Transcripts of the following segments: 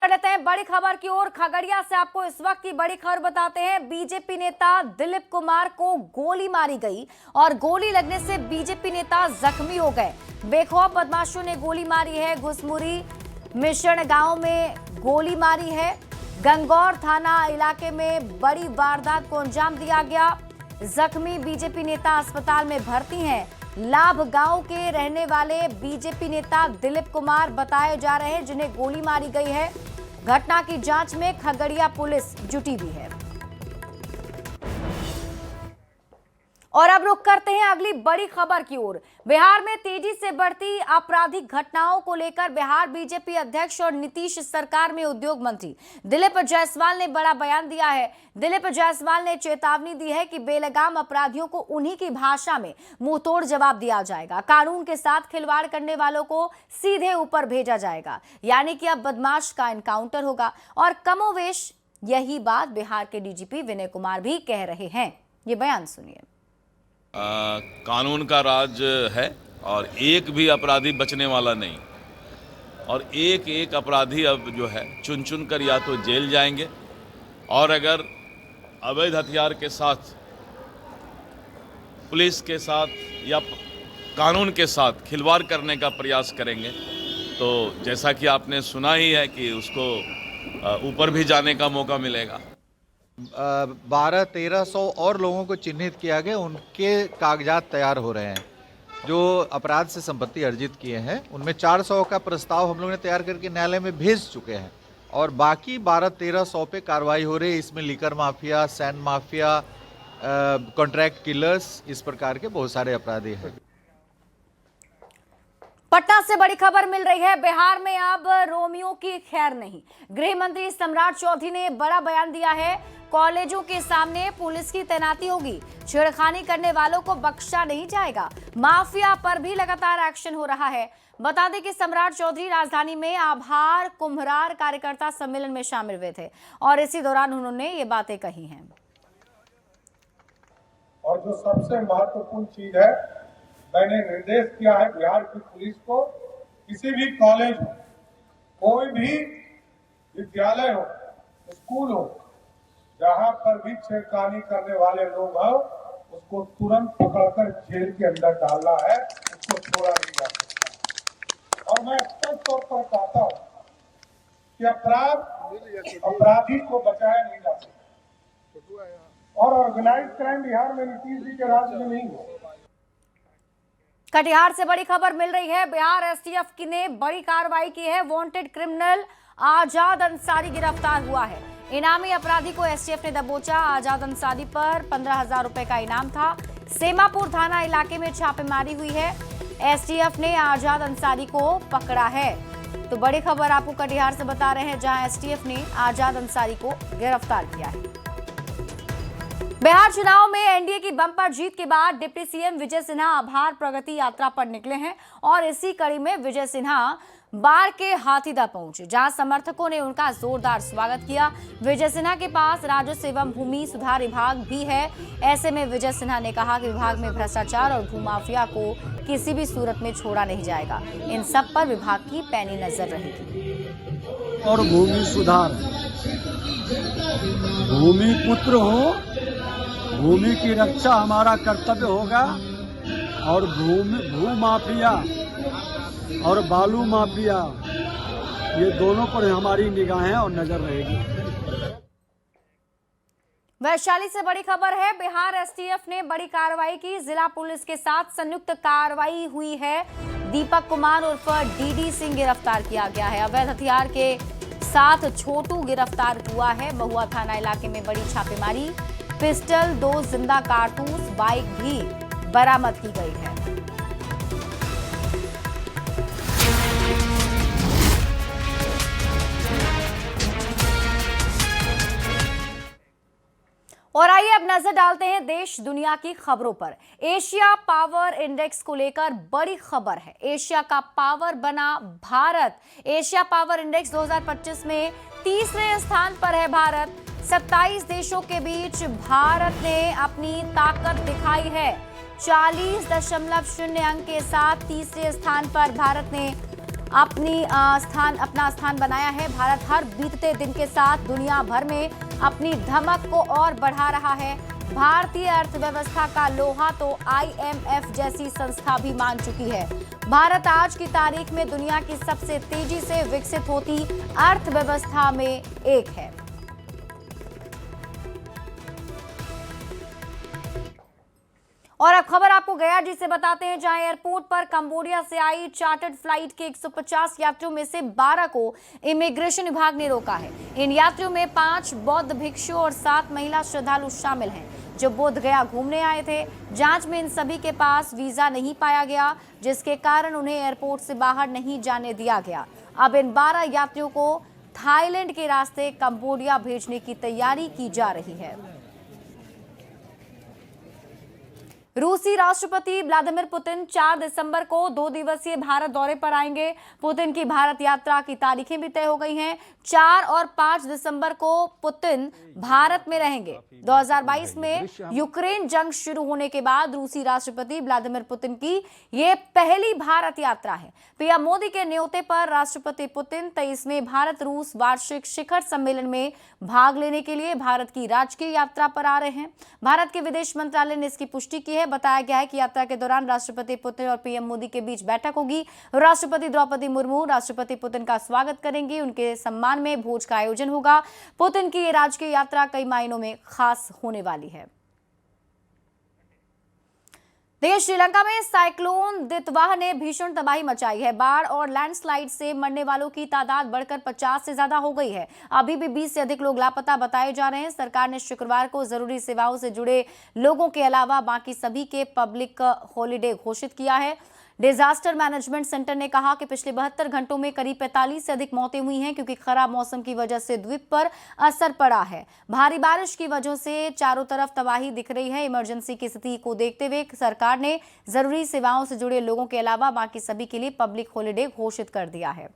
लेते हैं बड़ी खबर की ओर। खगड़िया से आपको इस वक्त की बड़ी खबर बताते हैं। बीजेपी नेता दिलीप कुमार को गोली मारी गई और गोली लगने से बीजेपी नेता जख्मी हो गए। बेखौफ बदमाशों ने गोली मारी है। घुसमुरी मिश्रण गांव में गोली मारी है। गंगौर थाना इलाके में बड़ी वारदात को अंजाम दिया गया। जख्मी बीजेपी नेता अस्पताल में भर्ती हैं। लाभ गांव के रहने वाले बीजेपी नेता दिलीप कुमार बताए जा रहे हैं जिन्हें गोली मारी गई है। घटना की जांच में खगड़िया पुलिस जुटी हुई है। और अब रुख करते हैं अगली बड़ी खबर की ओर। बिहार में तेजी से बढ़ती आपराधिक घटनाओं को लेकर बिहार बीजेपी अध्यक्ष और नीतीश सरकार में उद्योग मंत्री दिलीप जायसवाल ने बड़ा बयान दिया है। दिलीप जायसवाल ने चेतावनी दी है कि बेलगाम अपराधियों को उन्हीं की भाषा में मुंहतोड़ जवाब दिया जाएगा। कानून के साथ खिलवाड़ करने वालों को सीधे ऊपर भेजा जाएगा, यानी कि अब बदमाश का एनकाउंटर होगा। और कमोवेश यही बात बिहार के डीजीपी विनय कुमार भी कह रहे हैं। ये बयान सुनिए। कानून का राज है और एक भी अपराधी बचने वाला नहीं, और एक एक अपराधी अब जो है चुन चुन कर या तो जेल जाएंगे, और अगर अवैध हथियार के साथ पुलिस के साथ या कानून के साथ खिलवाड़ करने का प्रयास करेंगे तो जैसा कि आपने सुना ही है कि उसको ऊपर भी जाने का मौका मिलेगा। 1200-1300 और लोगों को चिन्हित किया गया, उनके कागजात तैयार हो रहे हैं। जो अपराध से संपत्ति अर्जित किए हैं उनमें 400 का प्रस्ताव हम लोगों ने तैयार करके न्यायालय में भेज चुके हैं, और बाकी 1200-1300 पे कार्रवाई हो रही है। इसमें liquor mafia, sand mafia, contract killers, इस प्रकार के बहुत सारे अपराधी हैं। पटना से बड़ी खबर मिल रही है। बिहार में अब रोमियो की खैर नहीं। गृह मंत्री सम्राट चौधरी ने बड़ा बयान दिया है। कॉलेजों के सामने पुलिस की तैनाती होगी। छेड़खानी करने वालों को बख्शा नहीं जाएगा। माफिया पर भी लगातार एक्शन हो रहा है। बता दें कि सम्राट चौधरी राजधानी में आभार कुम्हरार कार्यकर्ता सम्मेलन में शामिल हुए थे और इसी दौरान उन्होंने ये बातें कही हैं। और जो सबसे महत्वपूर्ण चीज है, मैंने निर्देश किया है बिहार की पुलिस को, किसी भी कॉलेज हो, कोई भी विद्यालय हो, स्कूल हो, जहां पर भी छेड़खानी करने वाले लोग हो, उसको तुरंत पकड़कर जेल के अंदर डालना है। उसको छोड़ा नहीं जा सकता। और मैं स्पष्ट तौर पर कहता हूं कि अपराधी को बचाया नहीं जा सकता, और ऑर्गेनाइज क्राइम बिहार में नीतीश जी के राज्य में नहीं हो। कटिहार से बड़ी खबर मिल रही है। बिहार एसटीएफ ने बड़ी कार्रवाई की है। वांटेड क्रिमिनल आजाद अंसारी गिरफ्तार हुआ है। इनामी अपराधी को एसटीएफ ने दबोचा। आजाद अंसारी पर 15,000 रुपए का इनाम था। सेमापुर थाना इलाके में छापेमारी हुई है। एसटीएफ ने आजाद अंसारी को पकड़ा है। तो बड़ी खबर आपको कटिहार से बता रहे हैं, जहां एसटीएफ ने आजाद अंसारी को गिरफ्तार किया है। बिहार चुनाव में एनडीए की बम्पर जीत के बाद डिप्टी सीएम विजय सिन्हा आभार प्रगति यात्रा पर निकले हैं और इसी कड़ी में विजय सिन्हा बाढ़ के हाथीदह पहुंचे, जहां समर्थकों ने उनका जोरदार स्वागत किया। विजय सिन्हा के पास राजस्व एवं भूमि सुधार विभाग भी है। ऐसे में विजय सिन्हा ने कहा कि विभाग में भ्रष्टाचार और भूमाफिया को किसी भी सूरत में छोड़ा नहीं जाएगा। इन सब पर विभाग की पैनी नजर रहेगी। और भूमि सुधार, भूमि पुत्र हो, भूमि की रक्षा हमारा कर्तव्य होगा, और भू माफिया और बालू माफिया, ये दोनों पर हमारी निगाहें और नजर रहेगी। वैशाली से बड़ी खबर है। बिहार एसटीएफ ने बड़ी कार्रवाई की। जिला पुलिस के साथ संयुक्त कार्रवाई हुई है। दीपक कुमार उर्फ डीडी सिंह गिरफ्तार किया गया है। अवैध हथियार के साथ छोटू गिरफ्तार हुआ है। महुआ थाना इलाके में बड़ी छापेमारी। पिस्टल, 2 जिंदा कारतूस, बाइक भी बरामद की गई है। और आइए अब नजर डालते हैं देश दुनिया की खबरों पर। एशिया पावर इंडेक्स को लेकर बड़ी खबर है। एशिया का पावर बना भारत। एशिया पावर इंडेक्स 2025 में तीसरे स्थान पर है भारत। 27 देशों के बीच भारत ने अपनी ताकत दिखाई है। 40.0 अंक के साथ तीसरे स्थान पर भारत ने अपना स्थान बनाया है। भारत हर बीतते दिन के साथ दुनिया भर में अपनी धमक को और बढ़ा रहा है। भारतीय अर्थव्यवस्था का लोहा तो IMF जैसी संस्था भी मान चुकी है। भारत आज की तारीख में दुनिया की सबसे तेजी से विकसित होती अर्थव्यवस्था में एक है। और अब खबर आपको गयाजी से बताते हैं, जहां एयरपोर्ट पर कंबोडिया से आई चार्टर्ड फ्लाइट के 150 यात्रियों में से 12 को इमिग्रेशन विभाग ने रोका है। इन यात्रियों में 5 बौद्ध भिक्षु और 7 महिला श्रद्धालु शामिल हैं, जो बोध गया घूमने आए थे। जांच में इन सभी के पास वीजा नहीं पाया गया, जिसके कारण उन्हें एयरपोर्ट से बाहर नहीं जाने दिया गया। अब इन 12 यात्रियों को थाईलैंड के रास्ते कंबोडिया भेजने की तैयारी की जा रही है। रूसी राष्ट्रपति व्लादिमीर पुतिन 4 दिसंबर को 2 दिवसीय भारत दौरे पर आएंगे। पुतिन की भारत यात्रा की तारीखें भी तय हो गई हैं। 4 और 5 दिसंबर को पुतिन भारत में रहेंगे। 2022 में यूक्रेन जंग शुरू होने के बाद रूसी राष्ट्रपति व्लादिमीर पुतिन की ये पहली भारत यात्रा है। पीएम मोदी के न्योते पर राष्ट्रपति पुतिन 23वें भारत रूस वार्षिक शिखर सम्मेलन में भाग लेने के लिए भारत की राजकीय यात्रा पर आ रहे हैं। भारत के विदेश मंत्रालय ने इसकी पुष्टि की है। बताया गया है कि यात्रा के दौरान राष्ट्रपति पुतिन और पीएम मोदी के बीच बैठक होगी। राष्ट्रपति द्रौपदी मुर्मू राष्ट्रपति पुतिन का स्वागत करेंगी। उनके सम्मान में भोज का आयोजन होगा। पुतिन की ये राजकीय यात्रा कई मायनों में खास होने वाली है। देश श्रीलंका में साइक्लोन दितवाह ने भीषण तबाही मचाई है। बाढ़ और लैंडस्लाइड से मरने वालों की तादाद बढ़कर 50 से ज्यादा हो गई है। अभी भी 20 से अधिक लोग लापता बताए जा रहे हैं। सरकार ने शुक्रवार को जरूरी सेवाओं से जुड़े लोगों के अलावा बाकी सभी के पब्लिक हॉलिडे घोषित किया है। डिजास्टर मैनेजमेंट सेंटर ने कहा कि पिछले 72 घंटों में करीब 45 से अधिक मौतें हुई हैं, क्योंकि खराब मौसम की वजह से द्वीप पर असर पड़ा है। भारी बारिश की वजह से चारों तरफ तबाही दिख रही है। इमरजेंसी की स्थिति को देखते हुए सरकार ने जरूरी सेवाओं से जुड़े लोगों के अलावा बाकी सभी के लिए पब्लिक हॉलिडे घोषित कर दिया है।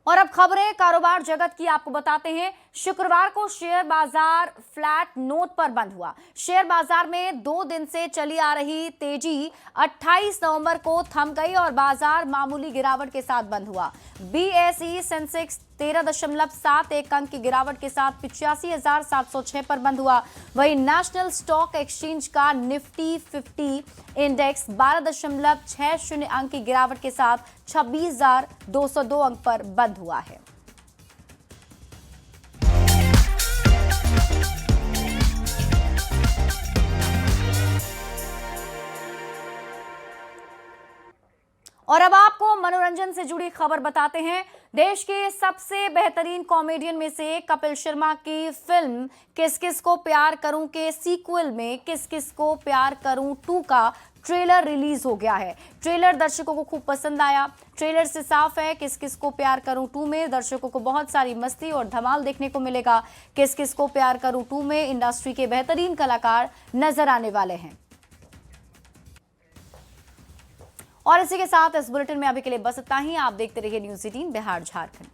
और अब खबरें कारोबार जगत की आपको बताते हैं। शुक्रवार को शेयर बाजार फ्लैट नोट पर बंद हुआ। शेयर बाजार में 2 दिन से चली आ रही तेजी 28 नवंबर को थम गई और बाजार मामूली गिरावट के साथ बंद हुआ। BSE सेंसेक्स 13.71 अंक की गिरावट के साथ 85,706 पर बंद हुआ। वहीं नेशनल स्टॉक एक्सचेंज का निफ्टी 50 इंडेक्स 12.60 अंक की गिरावट के साथ 26,202 अंक पर बंद हुआ है। और अब आपको मनोरंजन से जुड़ी खबर बताते हैं। देश के सबसे बेहतरीन कॉमेडियन में से कपिल शर्मा की फिल्म किस किस को प्यार करूं के सीक्वल में किस किस को प्यार करूं 2 का ट्रेलर रिलीज हो गया है। ट्रेलर दर्शकों को खूब पसंद आया। ट्रेलर से साफ है किस किस को प्यार करूं 2 में दर्शकों को बहुत सारी मस्ती और धमाल देखने को मिलेगा। किस किस को प्यार करूं 2 में इंडस्ट्री के बेहतरीन कलाकार नजर आने वाले हैं। और इसी के साथ इस बुलेटिन में अभी के लिए बस इतना ही। आप देखते रहिए न्यूज़ 18 बिहार झारखंड।